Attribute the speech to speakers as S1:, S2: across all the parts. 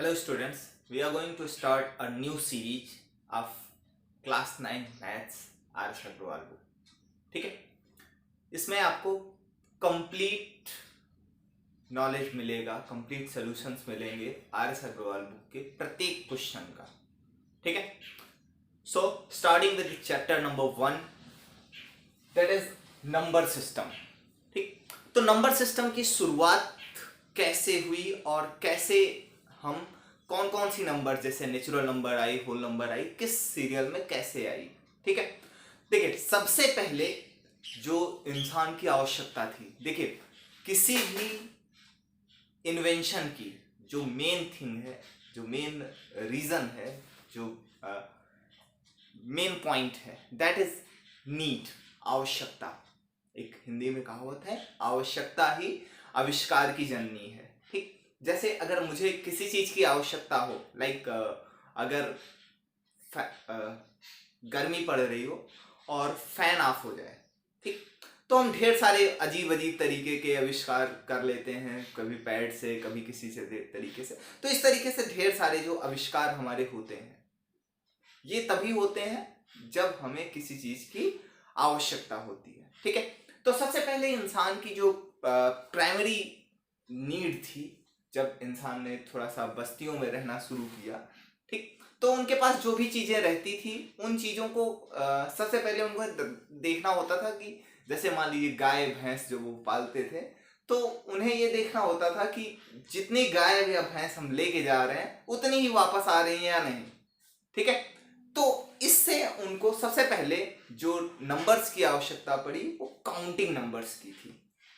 S1: Hello students, we are going to start a new series of class 9 maths R S Agarwal book. ठीक है, इसमें आपको complete knowledge मिलेगा, complete solutions मिलेंगे R S Agarwal book के प्रत्येक क्वेश्चन का। ठीक है, so starting with chapter number 1 that is number system. ठीक, तो नंबर सिस्टम की शुरुआत कैसे हुई और कैसे हम कौन कौन सी नंबर जैसे नेचुरल नंबर आई, होल नंबर आई, किस सीरियल में कैसे आई। ठीक है, देखिए सबसे पहले जो इंसान की आवश्यकता थी, देखिए किसी भी इन्वेंशन की जो मेन थिंग है, जो मेन रीजन है, जो मेन पॉइंट है, दैट इज नीड, आवश्यकता। एक हिंदी में कहावत है, आवश्यकता ही आविष्कार की जननी है। ठीक, जैसे अगर मुझे किसी चीज की आवश्यकता हो, लाइक अगर गर्मी पड़ रही हो और फैन ऑफ हो जाए, ठीक, तो हम ढेर सारे अजीब अजीब तरीके के आविष्कार कर लेते हैं, कभी पैड से, कभी किसी से तरीके से। तो इस तरीके से ढेर सारे जो आविष्कार हमारे होते हैं, ये तभी होते हैं जब हमें किसी चीज की आवश्यकता होती है। ठीक है, तो सबसे पहले इंसान की जो प्राइमरी नीड थी, जब इंसान ने थोड़ा सा बस्तियों में रहना शुरू किया, ठीक, तो उनके पास जो भी चीजें रहती थी, उन चीजों को सबसे पहले उनको देखना होता था कि जैसे मान लीजिए गाय भैंस जो वो पालते थे, तो उन्हें ये देखना होता था कि जितनी गाय या भैंस हम लेके जा रहे हैं उतनी ही वापस आ रही है या नहीं। ठीक है, तो इससे उनको सबसे पहले जो नंबर्स की आवश्यकता पड़ी वो काउंटिंग नंबर्स की थी।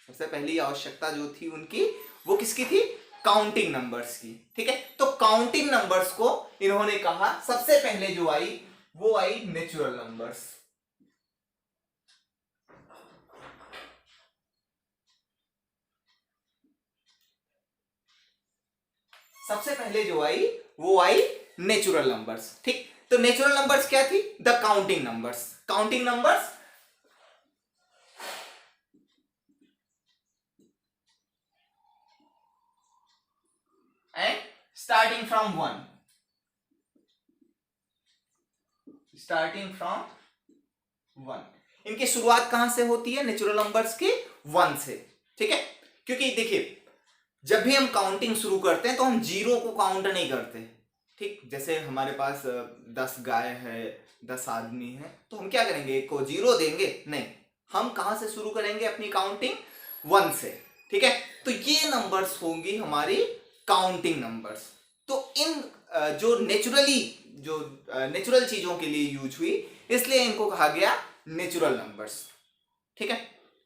S1: सबसे पहली आवश्यकता जो थी उनकी, वो किसकी थी? काउंटिंग नंबर्स की। ठीक है, तो काउंटिंग नंबर्स को इन्होंने कहा सबसे पहले जो आई वो आई नेचुरल नंबर्स। सबसे पहले जो आई वो आई नेचुरल नंबर्स। ठीक, तो नेचुरल नंबर्स क्या थी? The counting numbers. Counting numbers and starting from 1, starting from 1। इनकी शुरुआत कहां से होती है? नेचुरल नंबर्स के 1 से। ठीक है, क्योंकि देखिए जब भी हम काउंटिंग शुरू करते हैं तो हम जीरो को काउंट नहीं करते। ठीक, जैसे हमारे पास 10 गाय है, 10 आदमी है, तो हम क्या करेंगे? एक को जीरो देंगे? नहीं, हम कहां से शुरू करेंगे अपनी काउंटिंग? 1 से। ठीक है, तो ये नंबर्स होंगी हमारी काउंटिंग नंबर्स। तो इन जो नेचुरल चीजों के लिए यूज हुई, इसलिए इनको कहा गया नेचुरल नंबर्स। ठीक है,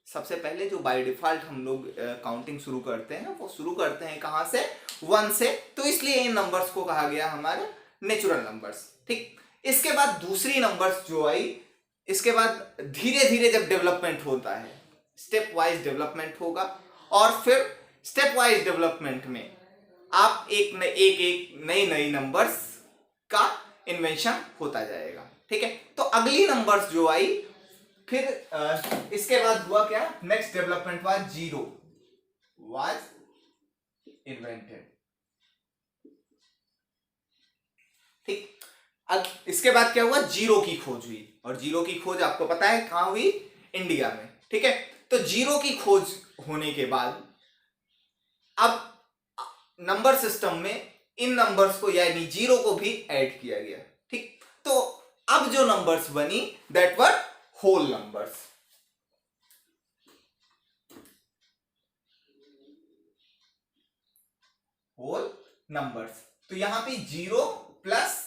S1: सबसे पहले जो बाय डिफॉल्ट हम लोग काउंटिंग शुरू करते हैं वो शुरू करते हैं कहां से? 1 से, तो इसलिए इन नंबर्स को कहा गया हमारे नेचुरल नंबर्स। ठीक, इसके बाद दूसरी नंबर्स जो आई, इसके बाद धीरे धीरे जब डेवलपमेंट होता है, स्टेप वाइज डेवलपमेंट होगा, और फिर स्टेप वाइज डेवलपमेंट में आप एक नई नई नंबर्स का इन्वेंशन होता जाएगा। ठीक है, तो अगली नंबर्स जो आई, फिर इसके बाद हुआ क्या? नेक्स्ट डेवलपमेंट हुआ, जीरो वाज इन्वेंटेड। ठीक, अब इसके बाद क्या हुआ? जीरो की खोज हुई, और जीरो की खोज आपको पता है कहां हुई? इंडिया में। ठीक है, तो जीरो की खोज होने के बाद अब नंबर सिस्टम में इन नंबर्स को यानी जीरो को भी ऐड किया गया। ठीक, तो अब जो नंबर्स बनी that were whole numbers. Whole numbers, तो यहां पे जीरो प्लस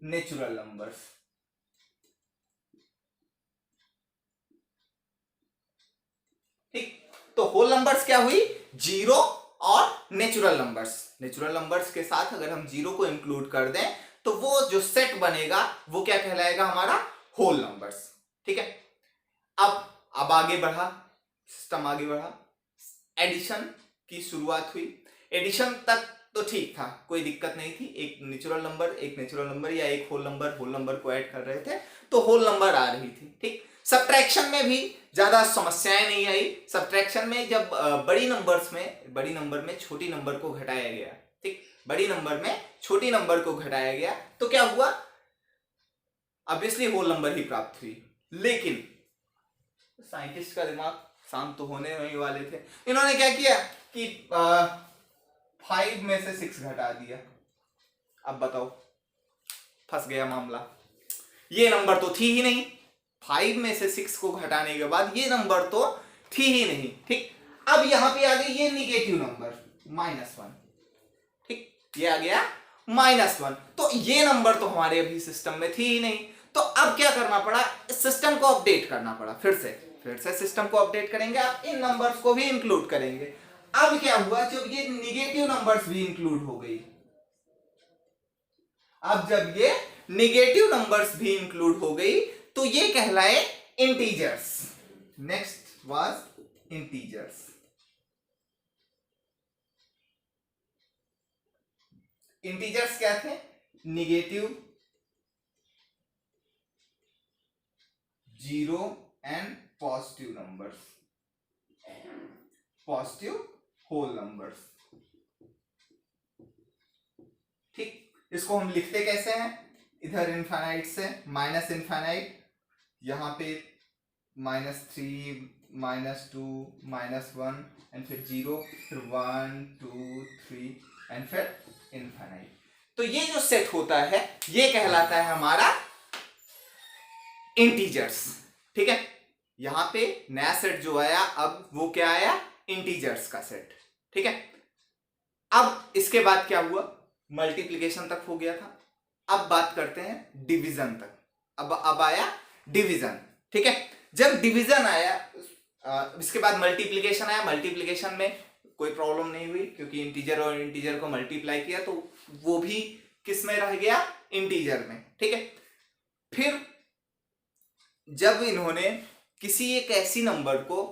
S1: नेचुरल नंबर्स। ठीक, तो होल नंबर्स क्या हुई? जीरो और नेचुरल नंबर्स। नेचुरल नंबर्स के साथ अगर हम जीरो को इंक्लूड कर दें तो वो जो सेट बनेगा वो क्या कहलाएगा? हमारा होल नंबर्स। ठीक है, अब आगे बढ़ा, सिस्टम आगे बढ़ा, एडिशन की शुरुआत हुई। एडिशन तक तो ठीक था, कोई दिक्कत नहीं थी। एक नेचुरल नंबर या एक होल नंबर को ऐड कर रहे थे तो होल नंबर आ रही थी। ठीक, सब्ट्रैक्शन में भी ज्यादा समस्याएं नहीं आई। सब्ट्रैक्शन में जब बड़ी नंबर में छोटी नंबर को घटाया गया, ठीक, बड़ी नंबर में छोटी नंबर को घटाया गया तो क्या हुआ, ऑब्वियसली होल नंबर ही प्राप्त हुई। लेकिन साइंटिस्ट का दिमाग शांत तो होने नहीं वाले थे, इन्होंने क्या किया कि 5 में से 6 घटा दिया। अब बताओ, फंस गया मामला। ये नंबर तो थी ही नहीं, 5 में से 6 को घटाने के बाद ये नंबर तो थी ही नहीं, ठीक। अब यहां पे आ गई ये निगेटिव नंबर -1, ठीक, ये आ गया -1, तो ये नंबर तो हमारे अभी सिस्टम में थी ही नहीं। तो अब क्या करना पड़ा, सिस्टम को अपडेट करना पड़ा, फिर से सिस्टम को अपडेट करेंगे, अब इन नंबर्स को भी इंक्लूड करेंगे। अब क्या हुआ, जब ये निगेटिव नंबर्स भी इंक्लूड हो गई, अब जब ये निगेटिव नंबर्स भी इंक्लूड हो गई तो ये कहलाए integers. Next was integers. Integers क्या थे, negative, 0 and positive numbers, positive whole numbers, ठीक। इसको हम लिखते कैसे हैं, इधर इनफाइनाइट से माइनस इनफाइनाइट, यहां पे -3 -2 -1 एंड फिर 0, फिर 1 2 3 एंड फिर इनफाइनाइट। तो ये जो सेट होता है ये कहलाता है हमारा इंटीजर्स, ठीक है। यहां पे नया सेट जो आया, अब वो क्या आया, इंटीजर्स का सेट, ठीक है। अब इसके बाद क्या हुआ, मल्टीप्लिकेशन तक हो गया था, अब बात करते हैं डिवीजन तक। अब आया डिवीजन, ठीक है। जब डिवीजन आया, इसके बाद मल्टीप्लिकेशन आया। मल्टीप्लिकेशन में कोई प्रॉब्लम नहीं हुई क्योंकि इंटीजर और इंटीजर को मल्टीप्लाई किया तो वो भी किस में रह गया, इंटीजर में, ठीक है। फिर जब इन्होंने किसी एक ऐसी नंबर को,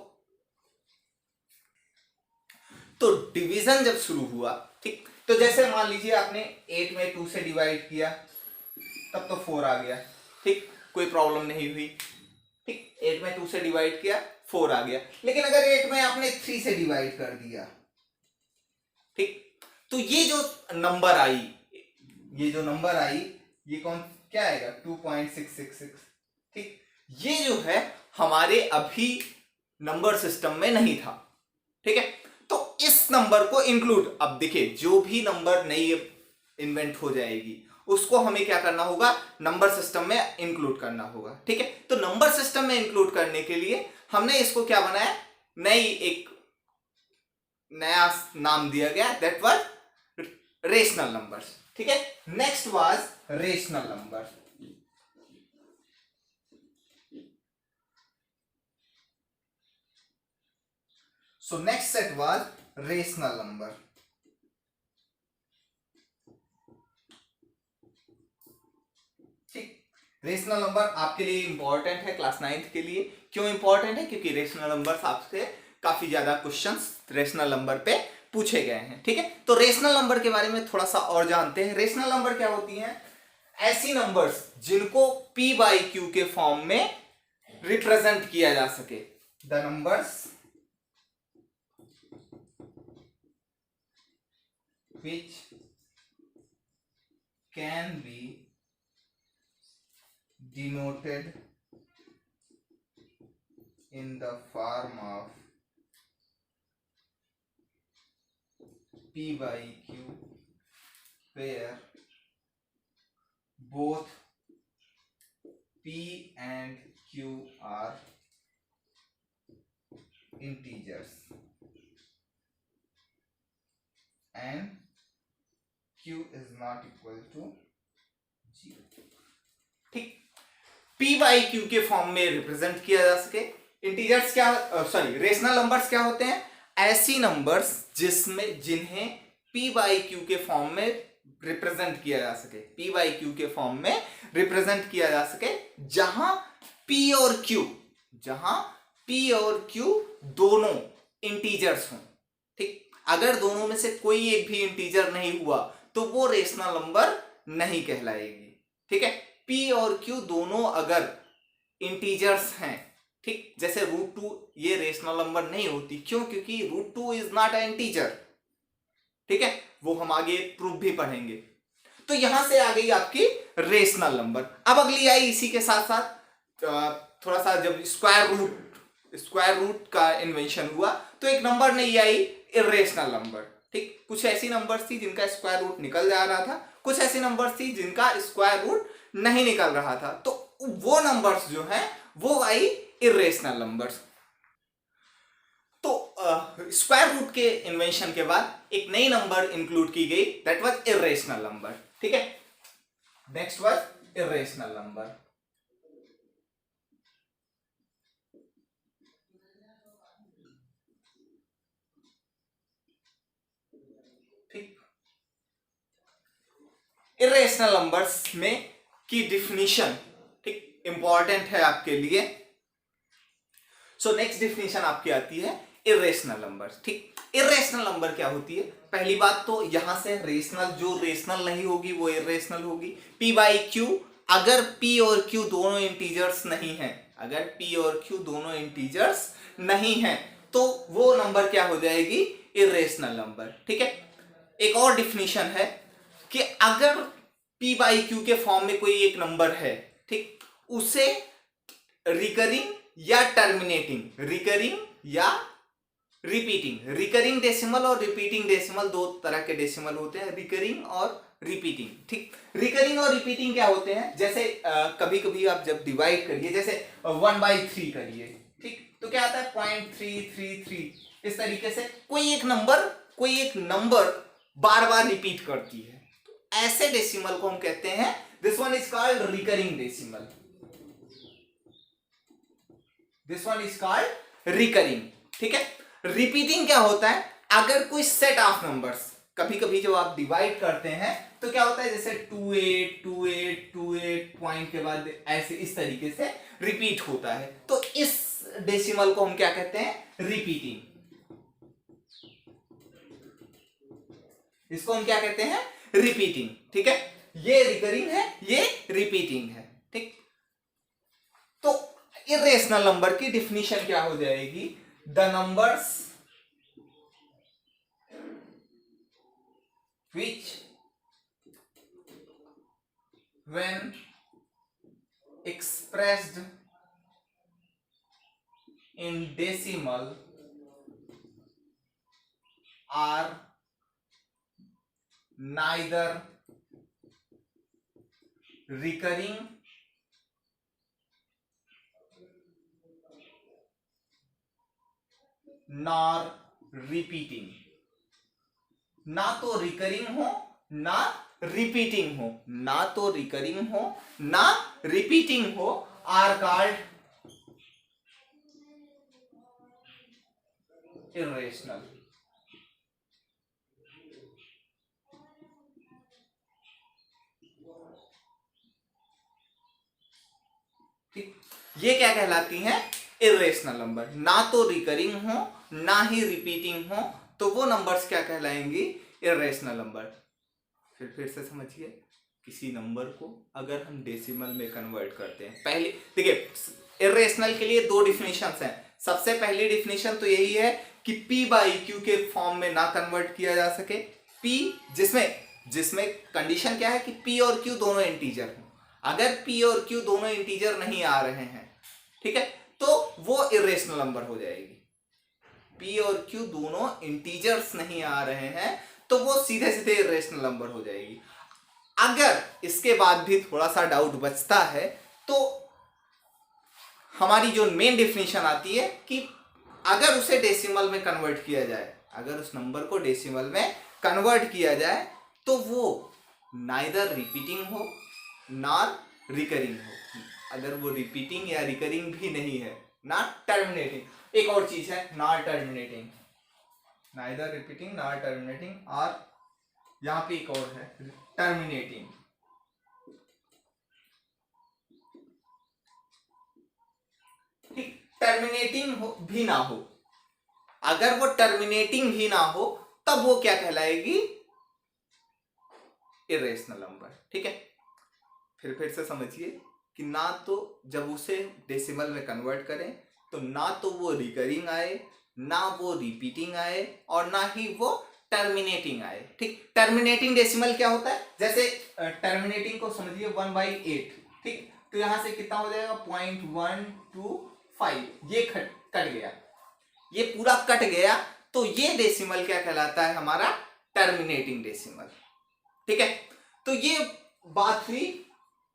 S1: तो डिवीजन जब शुरू हुआ, ठीक, तो जैसे मान लीजिए आपने 8 में 2 से डिवाइड किया तब तो 4 आ गया, ठीक, कोई प्रॉब्लम नहीं हुई, ठीक। 8 में 2 से डिवाइड किया 4 आ गया। लेकिन अगर 8 में आपने 3 से डिवाइड कर दिया, ठीक, तो ये जो नंबर आई, ये कौन क्या आएगा, 2.666, ठीक। ये जो है हमारे अभी नंबर सिस्टम में नहीं था, ठीक है। तो इस नंबर को इंक्लूड, अब देखिए जो भी नंबर नई इन्वेंट हो जाएगी उसको हमें क्या करना होगा, नंबर सिस्टम में इंक्लूड करना होगा, ठीक है। तो नंबर सिस्टम में इंक्लूड करने के लिए हमने इसको क्या बनाया, एक नया नाम दिया गया, दैट वाज रेशनल नंबर्स, ठीक है। Next was rational number. So next set was rational number. ठीक, रेशनल नंबर आपके लिए इंपॉर्टेंट है, क्लास 9th के लिए। क्यों इंपॉर्टेंट है, क्योंकि रेशनल नंबर्स आपसे काफी ज्यादा क्वेश्चंस रेशनल नंबर पे पूछे गए हैं, ठीक है। तो रेशनल नंबर के बारे में थोड़ा सा और जानते हैं। रेशनल नंबर क्या होती हैं, ऐसी नंबर्स जिनको p by q के फॉर्म में रिप्रेजेंट किया जा सके। The numbers which can be denoted in the form of p by q where both p and q are integers and q is not equal to 0, ठीक। p by q के form में represent किया जा सके। Integers क्या, sorry, rational numbers क्या होते हैं, ऐसी नंबर्स जिन्हें p by q के फॉर्म में रिप्रेजेंट किया जा सके, p by q के फॉर्म में रिप्रेजेंट किया जा सके, जहां p और q दोनों इंटीजर्स हों, ठीक। अगर दोनों में से कोई एक भी इंटीजर नहीं हुआ तो वो रेशनल नंबर नहीं कहलाएगी, ठीक है। p और q दोनों अगर इंटीजर्स हैं ठीक, जैसे √2 ये रेशनल नंबर नहीं होती, क्यों? क्योंकि √2 इज नॉट एन इंटीजर। ठीक है, वो हम आगे प्रूफ भी पढ़ेंगे। तो यहां से आ गई आपकी रेशनल नंबर। अब अगली आई इसी के साथ साथ थोड़ा सा, जब स्क्वायर रूट का इन्वेंशन हुआ तो एक नंबर नहीं आई, इरेशनल नंबर। ठीक, कुछ ऐसी नंबर्स थी जिनका स्क्वायर रूट निकल जा रहा था, कुछ ऐसी नंबर्स थी जिनका स्क्वायर रूट नहीं निकल रहा था, तो वो नंबर्स जो हैं वो आई इरेशनल नंबर्स। तो स्क्वायर रूट के इन्वेंशन के बाद एक नई नंबर इंक्लूड की गई, दैट वाज इरेशनल नंबर। ठीक है, नेक्स्ट वाज इरेशनल नंबर। ठीक, इरेशनल नंबर्स में की डिफिनीशन, ठीक, इंपॉर्टेंट है आपके लिए। सो नेक्स्ट डिफिनीशन आपकी आती है इरेशनल नंबर। ठीक, इरेशनल नंबर क्या होती है? पहली बात तो यहां से रेशनल, जो रेशनल नहीं होगी वो इरेशनल होगी। p बाई क्यू, अगर p और q दोनों इंटीजर्स नहीं है, अगर p और q दोनों इंटीजर्स नहीं है तो वो नंबर क्या हो जाएगी? Irrational number. ठीक है, एक और डिफिनीशन है कि अगर p बाई क्यू के फॉर्म में कोई एक नंबर है, ठीक, उसे रिकरिंग या टर्मिनेटिंग, रिकरिंग या रिपीटिंग, रिकरिंग डेसिमल और रिपीटिंग डेसिमल दो तरह के डेसिमल होते हैं, रिकरिंग और रिपीटिंग। ठीक, रिकरिंग और रिपीटिंग क्या होते हैं? जैसे कभी कभी आप जब डिवाइड करिए, जैसे 1/3 करिए, ठीक, तो क्या आता है? 0.333। इस तरीके से कोई एक नंबर बार बार रिपीट करती है, तो ऐसे डेसिमल को हम कहते हैं, this one is called recurring decimal, this one is called recurring. ठीक है, रिपीटिंग क्या होता है? अगर कोई सेट ऑफ नंबर्स, कभी कभी जब आप डिवाइड करते हैं तो क्या होता है, जैसे 28 पॉइंट के बाद ऐसे इस तरीके से रिपीट होता है, तो इस डेसिमल को हम क्या कहते हैं? रिपीटिंग। इसको हम क्या कहते हैं? रिपीटिंग। ठीक है, ये रिकरिंग है, ये रिपीटिंग है। ठीक, तो इरेशनल नंबर की डिफिनीशन क्या हो जाएगी? The numbers which when expressed in decimal are neither recurring nor repeating। ना तो रिकरिंग हो ना रिपीटिंग हो, ना तो रिकरिंग हो ना रिपीटिंग हो, आर कॉल्ड इरेशनल। ठीक, ये क्या कहलाती हैं? Irrational number. ना तो रिकरिंग हो ना ही रिपीटिंग हो, तो वो नंबर्स क्या कहलाएंगी? Irrational number. फिर से समझिए, किसी नंबर को अगर हम डेसिमल में कन्वर्ट करते हैं, पहले देखिए, इरेशनल के लिए दो डिफिनेशंस हैं। सबसे पहली डिफिनेशन तो यही है कि p बाई क्यू के फॉर्म में ना कन्वर्ट किया जा सके, p जिसमें कंडीशन क्या है कि p और q दोनों इंटीजर हो। अगर p और q दोनों इंटीजर नहीं आ रहे हैं, ठीक है, तो वो इरेशनल नंबर हो जाएगी। p और q दोनों इंटीजर्स नहीं आ रहे हैं तो वो सीधे सीधे इरेशनल नंबर हो जाएगी। अगर इसके बाद भी थोड़ा सा डाउट बचता है तो हमारी जो मेन डिफिनीशन आती है कि अगर उसे डेसिमल में कन्वर्ट किया जाए, अगर उस नंबर को डेसिमल में कन्वर्ट किया जाए तो वो नाइदर रिपीटिंग हो नॉर रिकरिंग हो। अगर वो रिपीटिंग या रिकरिंग भी नहीं है, नॉट टर्मिनेटिंग, एक और चीज है not terminating, neither repeating not terminating, और यहां पे एक और है टर्मिनेटिंग। ठीक, टर्मिनेटिंग भी ना हो, अगर वो टर्मिनेटिंग भी ना हो तब वो क्या कहलाएगी? Irrational number. ठीक है, फिर से समझिए कि ना तो जब उसे डेसिमल में कन्वर्ट करें तो ना तो वो रिकरिंग आए, ना वो रिपीटिंग आए, और ना ही वो टर्मिनेटिंग आए। ठीक, टर्मिनेटिंग डेसिमल क्या होता है, जैसे टर्मिनेटिंग को समझिए 1/8। ठीक, तो यहां से कितना हो जाएगा 0.125, ये कट गया, ये पूरा कट गया, तो ये डेसिमल क्या कहलाता है, हमारा टर्मिनेटिंग डेसिमल। ठीक है, तो ये बात हुई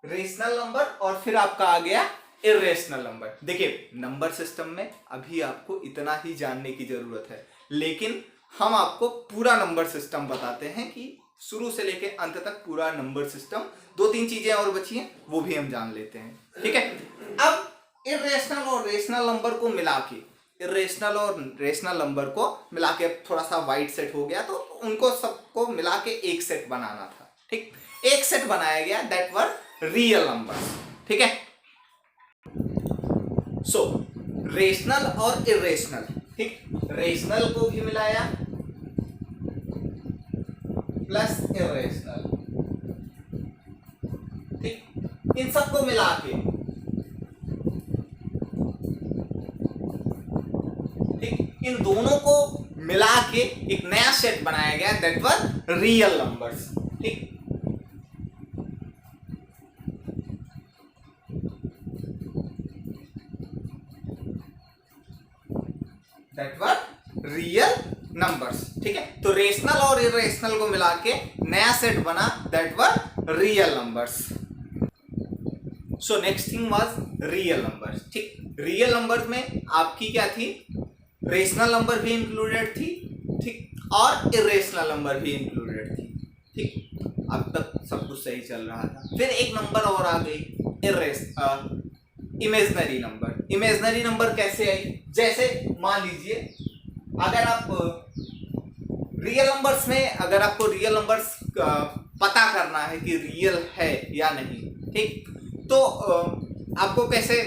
S1: रेशनल नंबर, और फिर आपका आ गया इर्रेशनल नंबर। देखिए नंबर सिस्टम में अभी आपको इतना ही जानने की जरूरत है, लेकिन हम आपको पूरा नंबर सिस्टम बताते हैं कि शुरू से लेके अंत तक पूरा नंबर सिस्टम। 2-3 चीजें और बची हैं, वो भी हम जान लेते हैं। ठीक है, अब इर्रेशनल और रेशनल नंबर को मिला के, इर्रेशनल और रेशनल नंबर को मिला के थोड़ा सा वाइड सेट हो गया, तो उनको सबको मिला के एक सेट बनाना था। ठीक, एक सेट बनाया गया, दैट वर रियल नंबर्स। ठीक है, सो रेशनल और इर्रेशनल। ठीक, रेशनल को भी मिलाया प्लस इर्रेशनल। ठीक, इन सबको मिला के, ठीक, इन दोनों को मिला के एक नया सेट बनाया गया, दैट वर रियल नंबर्स। ठीक, दैट वर रियल नंबर्स। ठीक है, तो रेशनल और इर्रेशनल को मिला के नया सेट बना, that were real numbers. So next thing was real numbers. ठीक, रियल नंबर्स में आपकी क्या थी, रेशनल नंबर भी इंक्लूडेड थी, ठीक, और इर्रेशनल नंबर भी इंक्लूडेड थी। ठीक, अब तक सब कुछ सही चल रहा था। फिर एक नंबर और आ गई, इमेजनरी नंबर। इमेजनरी नंबर कैसे आई, जैसे मान लीजिए अगर आप रियल नंबर्स में, अगर आपको रियल नंबर्स पता करना है कि रियल है या नहीं, ठीक, तो आपको कैसे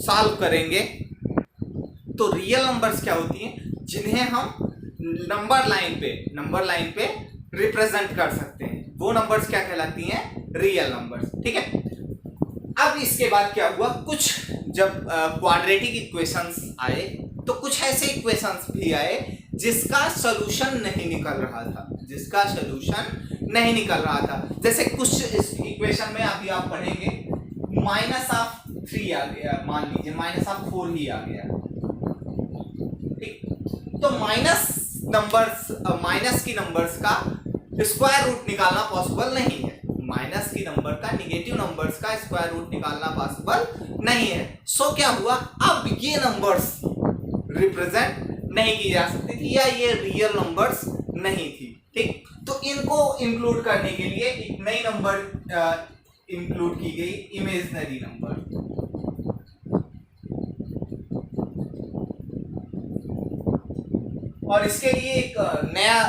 S1: सॉल्व करेंगे, तो रियल नंबर्स क्या होती हैं, जिन्हें हम नंबर लाइन पे रिप्रेजेंट कर सकते हैं, वो नंबर्स क्या कहलाती हैं, रियल नंबर्स। ठीक है, अब इसके बाद क्या हुआ, कुछ जब क्वाड्रेटिक इक्वेशंस आए, तो कुछ ऐसे इक्वेशंस भी आए जिसका सॉल्यूशन नहीं निकल रहा था, जिसका सॉल्यूशन नहीं निकल रहा था। जैसे कुछ इस इक्वेशन में अभी आप पढ़ेंगे -3 आ गया, मान लीजिए -4 ही आ गया। ठीक, तो माइनस की नंबर्स का स्क्वायर रूट निकालना पॉसिबल नहीं है, माइनस की नंबर का, निगेटिव नंबर्स का स्क्वायर रूट निकालना पॉसिबल नहीं है। सो क्या हुआ, अब ये नंबर्स रिप्रेजेंट नहीं की जा सकती थी, या ये रियल नंबर्स नहीं थी। ठीक, तो इनको इंक्लूड करने के लिए एक नई नंबर इंक्लूड की गई, इमेजनरी नंबर। और इसके लिए एक नया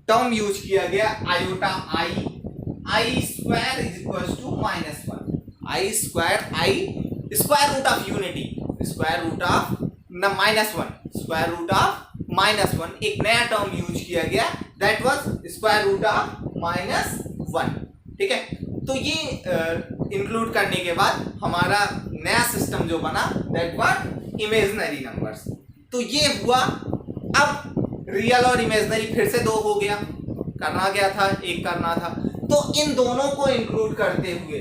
S1: टर्म यूज किया गया, iota i square is equal to -1, i square, i square root of unity, square root of -1, square root of -1, एक नया टर्म यूज किया गया, that was square root of -1। ठीक है, तो ये इंक्लूड करने के बाद हमारा नया सिस्टम जो बना, दैट वाज इमेजनरी नंबर्स। तो ये हुआ। अब रियल और इमेजनरी फिर से 2 हो गया, करना क्या था, एक करना था, तो इन दोनों को इंक्लूड करते हुए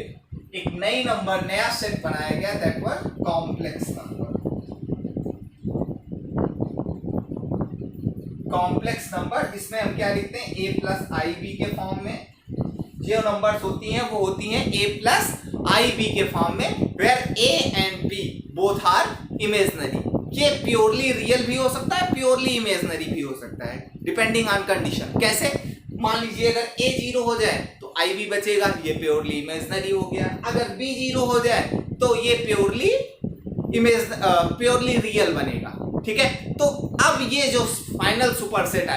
S1: एक नई नंबर, नया सेट बनाया गया, that was complex number. Complex number, इसमें हम क्या लिखते हैं, a प्लस आई बी के फॉर्म में। जो नंबर्स होती हैं वो होती हैं a प्लस आई बी के फॉर्म में, where a and b both are imaginary. ये प्योरली रियल भी हो सकता है, प्योरली इमेजनरी भी हो सकता है, डिपेंडिंग ऑन कंडीशन। कैसे, मान लीजिए अगर a 0 हो जाए तो i भी बचेगा, ये प्योरली इमेजनरी हो गया। अगर b 0 हो जाए तो ये प्योरली रियल बनेगा। ठीक है, तो अब ये जो फाइनल सुपरसेट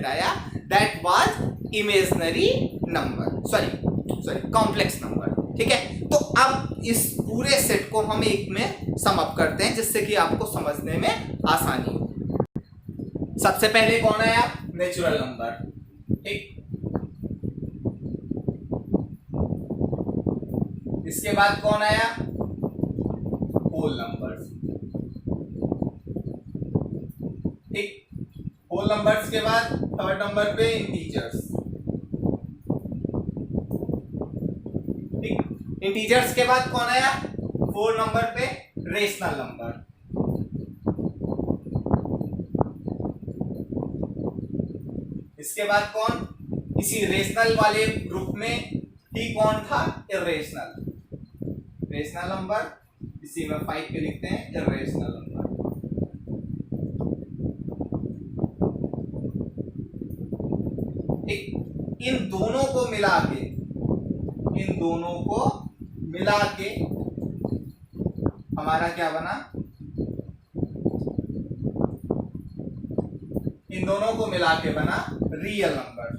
S1: आया, that was imaginary number, sorry complex number. ठीक है, तो अब इस पूरे सेट को हम एक में सम अप करते हैं, जिससे कि आपको समझने में आसानी हो। सबसे पहले कौन आया, नेचुरल नंबर। ठीक, इसके बाद कौन आया, होल नंबर्स। ठीक, होल नंबर्स के बाद थर्ड नंबर पे इंटीजर्स। ठीक, इंटीजर्स के बाद कौन आया? फोर्थ नंबर पे रेशनल नंबर। इसके बाद कौन? इसी रेशनल वाले ग्रुप में ही कौन था? इरेशनल। रेशनल नंबर, इसी में 5 पे लिखते हैं इरेशनल नंबर। ठीक, इन दोनों को मिला के, इन दोनों को मिला के हमारा क्या बना? इन दोनों को मिला के बना रियल नंबर।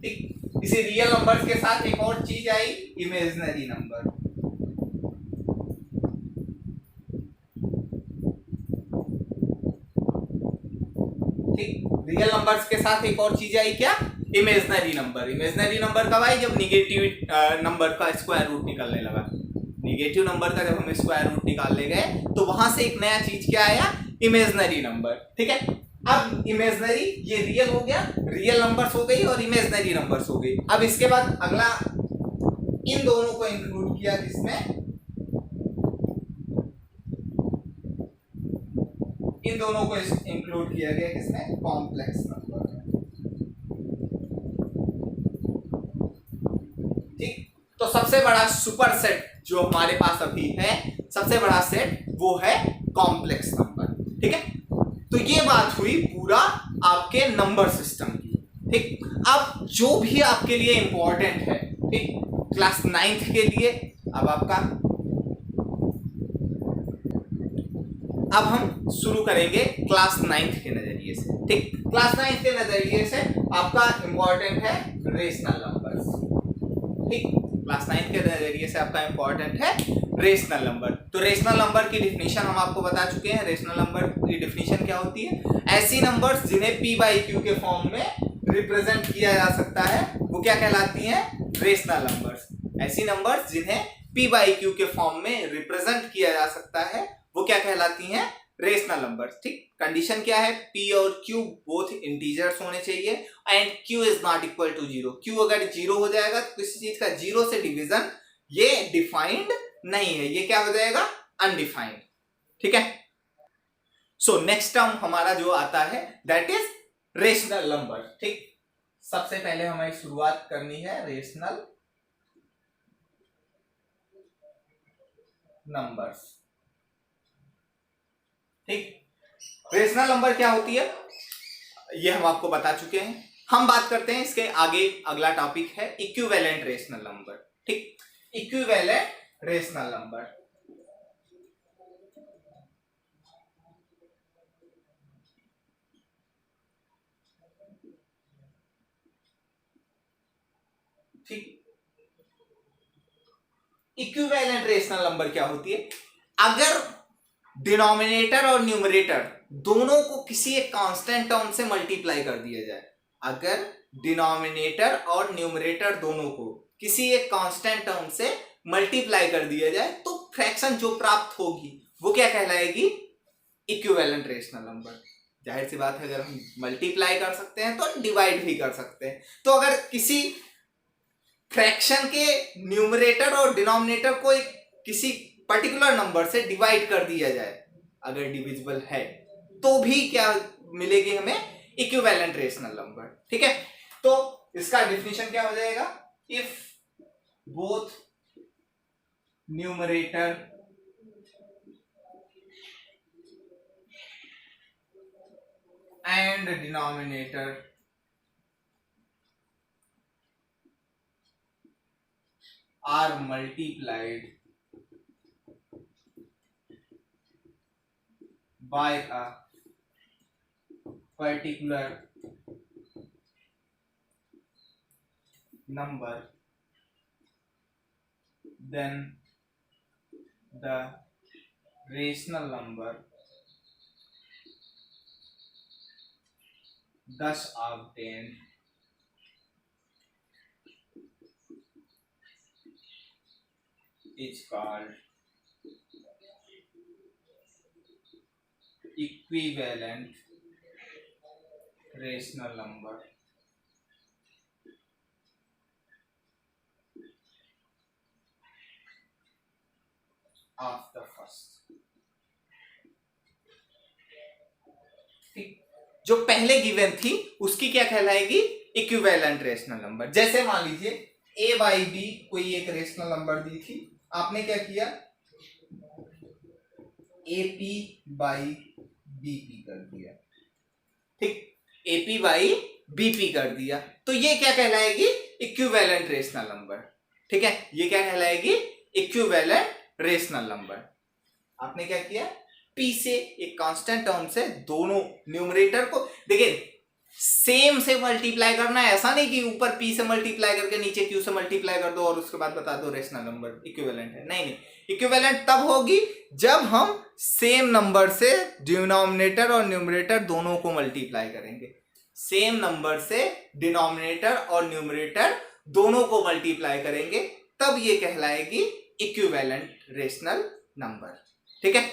S1: ठीक, इसी रियल नंबर्स के साथ एक और चीज आई, इमेजिनरी नंबर। ठीक, रियल नंबर्स के साथ एक और चीज आई, क्या? Imaginary number. इमेजिनरी नंबर कब आई? जब निगेटिव नंबर का स्क्वायर रूट निकलने लगा। निगेटिव नंबर का जब हम स्क्वायर रूट निकालने गए तो वहां से एक नया चीज क्या आया? Imaginary number. ठीक है, अब इमेजिनरी, ये रियल हो गया, रियल नंबर्स हो गई और इमेजिनरी नंबर्स हो गई। अब इसके बाद अगला इन दोनों को इंक्लूड किया, किसमें? इन दोनों को इंक्लूड किया गया किसमें? कॉम्प्लेक्स नंबर में। ठीक, तो सबसे बड़ा सुपर सेट जो हमारे पास अभी है, सबसे बड़ा सेट वो है कॉम्प्लेक्स नंबर। ठीक है, तो ये बात हुई पूरा आपके नंबर सिस्टम की। ठीक, अब जो भी आपके लिए इंपॉर्टेंट है, ठीक, क्लास 9th के लिए, अब हम शुरू करेंगे क्लास 9th के नजरिए से। ठीक, क्लास 9th के नजरिए से आपका इंपॉर्टेंट है रेशनल नंबर्स। ठीक, क्लास 9th के नजरिए से आपका इंपॉर्टेंट है रेशनल नंबर। तो रेशनल नंबर की डिफिनीशन हम आपको बता चुके हैं। रेशनल नंबर की डिफिनीशन क्या होती है? ऐसी नंबर्स जिन्हें p बाई क्यू के फॉर्म में रिप्रेजेंट किया जा सकता है वो क्या कहलाती हैं? Rational numbers. ऐसी नंबर्स जिन्हें p बाई क्यू के फॉर्म में रिप्रेजेंट किया जा सकता है वो क्या कहलाती हैं? Rational numbers. ठीक, कंडीशन क्या है? p और q बोथ इंटीजर्स होने चाहिए and q is not equal to 0। q अगर 0 हो जाएगा तो किसी चीज का 0 से डिवीजन ये डिफाइंड नहीं है, ये क्या हो जाएगा? अनडिफाइंड। ठीक है, सो नेक्स्ट टर्म हमारा जो आता है दैट इज रेशनल नंबर। ठीक, सबसे पहले हमें शुरुआत करनी है रेशनल नंबर्स। ठीक, रेशनल नंबर क्या होती है ये हम आपको बता चुके हैं। हम बात करते हैं इसके आगे, अगला टॉपिक है इक्विवेलेंट रेशनल नंबर। ठीक, इक्विवेलेंट रेशनल नंबर। ठीक, इक्विवेलेंट रेशनल नंबर क्या होती है? अगर डिनोमिनेटर और न्यूमरेटर दोनों को किसी एक कांस्टेंट टर्म से मल्टीप्लाई कर दिया जाए, अगर डिनोमिनेटर और न्यूमरेटर दोनों को किसी एक कांस्टेंट टर्म से मल्टीप्लाई कर दिया जाए तो फ्रैक्शन जो प्राप्त होगी वो क्या कहलाएगी? Equivalent rational number. जाहिर सी बात है, अगर हम मल्टीप्लाई कर सकते हैं तो डिवाइड भी कर सकते हैं। तो अगर किसी फ्रैक्शन के न्यूमरेटर और डिनोमिनेटर को एक किसी पर्टिकुलर नंबर से डिवाइड कर दिया जाए, अगर डिविजिबल है, तो भी क्या मिलेगी हमें? Equivalent rational number. ठीक है, तो इसका डिफिनीशन क्या हो जाएगा? If both numerator and denominator are multiplied by a particular number, then the rational number thus obtained is called equivalent rational number of the first। ठीक, जो पहले गिवन थी उसकी क्या कहलाएगी? Equivalent rational number. जैसे मान लीजिए a बाई बी कोई एक रेशनल नंबर दी थी, आपने क्या किया? AP बाई BP कर दिया। ठीक, AP बाई BP कर दिया, तो ये क्या कहलाएगी? Equivalent rational number. ठीक है, ये क्या कहलाएगी? Equivalent rational number. आपने क्या किया? P से एक कांस्टेंट टर्म से दोनों न्यूमरेटर को, देखिए सेम से मल्टीप्लाई करना है, ऐसा नहीं कि ऊपर P से मल्टीप्लाई करके नीचे Q से मल्टीप्लाई कर दो और उसके बाद बता दो रेशनल नंबर इक्विवेलेंट है। नहीं, इक्विवेलेंट तब होगी जब हम सेम नंबर से डिनोमिनेटर और न्यूमरेटर दोनों को मल्टीप्लाई करेंगे। सेम नंबर से डिनोमिनेटर और न्यूमरेटर दोनों को मल्टीप्लाई करेंगे, तब ये कहलाएगी इक्विवेलेंट रेशनल नंबर। ठीक है,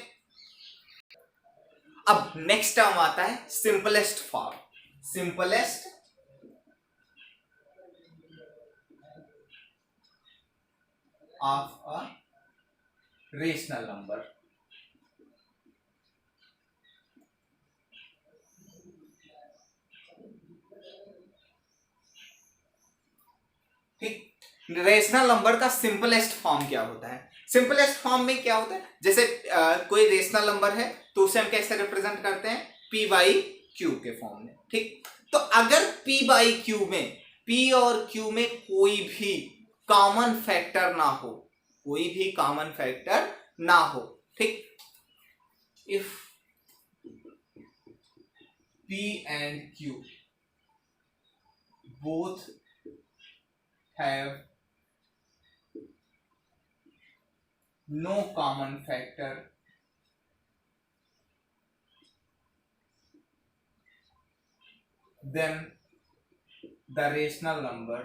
S1: अब नेक्स्ट टर्म आता है simplest form. Simplest of a rational number. ठीक, रेशनल नंबर का सिंपलेस्ट फॉर्म क्या होता है? सिंपलेस्ट फॉर्म में क्या होता है? जैसे कोई रेशनल नंबर है तो उसे हम कैसे रिप्रेजेंट करते हैं? P बाई Q के फॉर्म में। ठीक, तो अगर P बाई Q में, P और Q में कोई भी कॉमन फैक्टर ना हो, कोई भी कॉमन फैक्टर ना हो, ठीक, if P and Q both have no common factor, then the rational number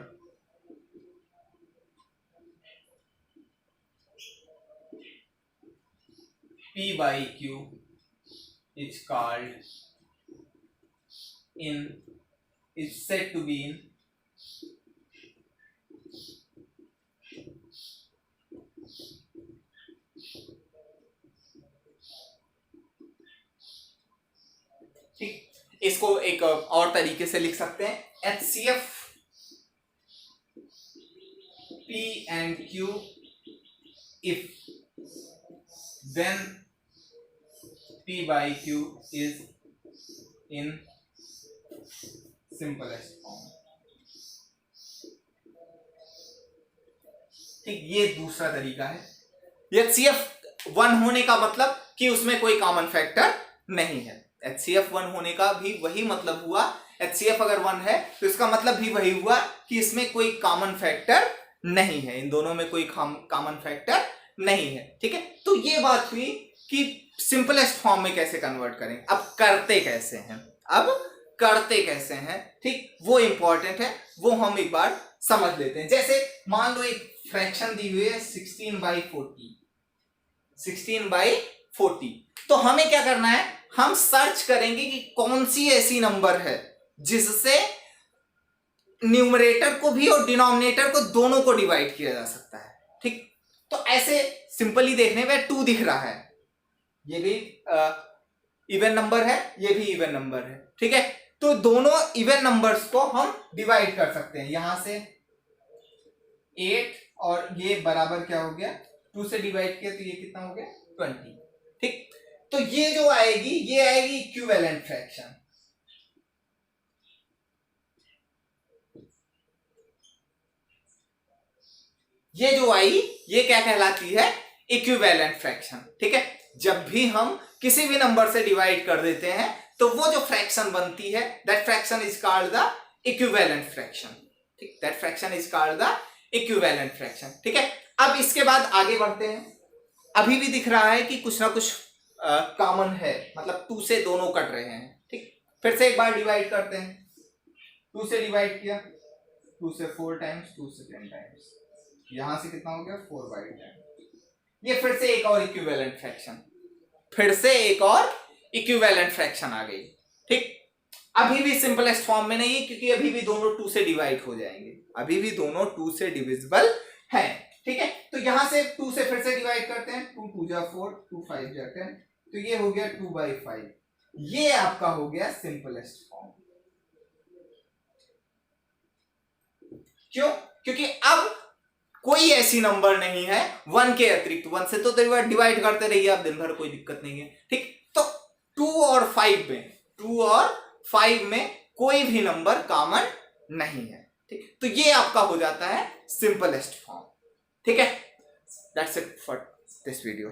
S1: P by Q is said to be in ठीक, इसको एक और तरीके से लिख सकते हैं, HCF P and Q if then P by Q is in simplest form। ठीक, ये दूसरा तरीका है। HCF 1 होने का मतलब कि उसमें कोई कॉमन फैक्टर नहीं है। HCF 1 होने का भी वही मतलब हुआ, HCF अगर 1 है तो इसका मतलब भी वही हुआ कि इसमें कोई कॉमन फैक्टर नहीं है, इन दोनों में कोई कॉमन फैक्टर नहीं है। ठीक है, तो ये बात हुई कि सिंपलेस्ट फॉर्म में कैसे कन्वर्ट करें। अब करते कैसे हैं? ठीक, वो इंपॉर्टेंट है, वो हम एक बार समझ लेते हैं। जैसे मान लो एक फ्रैक्शन दी हुई है 16 बाई 40, तो हमें क्या करना है? हम सर्च करेंगे कि कौन सी ऐसी नंबर है जिससे न्यूमरेटर को भी और डिनोमिनेटर को दोनों को डिवाइड किया जा सकता है। ठीक, तो ऐसे सिंपली देखने में 2 दिख रहा है, ये भी इवन नंबर है, ये भी इवन नंबर है। ठीक है, तो दोनों इवन नंबर्स को हम डिवाइड कर सकते हैं। यहां से 8 और ये बराबर क्या हो गया? 2 से डिवाइड किया तो ये कितना हो गया? 20। ठीक, तो ये जो आएगी ये आएगी इक्विवेलेंट फ्रैक्शन। ये जो आई ये क्या कहलाती है? Equivalent fraction. ठीक है, जब भी हम किसी भी नंबर से डिवाइड कर देते हैं तो वो जो फ्रैक्शन बनती है that fraction is called the equivalent fraction. ठीक, that fraction is called the equivalent fraction. ठीक है, अब इसके बाद आगे बढ़ते हैं। अभी भी दिख रहा है कि कुछ ना कुछ कॉमन है, मतलब 2 से दोनों कट रहे हैं। ठीक, फिर से एक बार डिवाइड करते हैं। 2 से डिवाइड किया, 2 से 4 टाइम्स, 2 से 10 टाइम्स, यहां से कितना हो गया? 4 बाई 10। ये फिर से एक और इक्विवेलेंट फ्रैक्शन, फिर से एक और इक्विवेलेंट फ्रैक्शन आ गई। ठीक, अभी भी सिंपलेस्ट फॉर्म में नहीं है क्योंकि अभी भी दोनों 2 से डिवाइड हो जाएंगे, अभी भी दोनों 2 से डिविजिबल है। ठीक है, तो यहां से 2 से फिर से डिवाइड करते हैं, 2 2 जा 4, 2 5 जा 10, तो ये हो गया 2/5। ये आपका हो गया सिंपलेस्ट फॉर्म। क्यों? क्योंकि अब कोई ऐसी नंबर नहीं है 1 के अतिरिक्त, 1 से तो डिवाइड करते रहिए आप दिन भर, कोई दिक्कत नहीं है। ठीक, तो 2 और 5 में, 2 और 5 में कोई भी नंबर कॉमन नहीं है। ठीक, तो ये आपका हो जाता है सिंपलेस्ट फॉर्म। ठीक है, that's it for this video.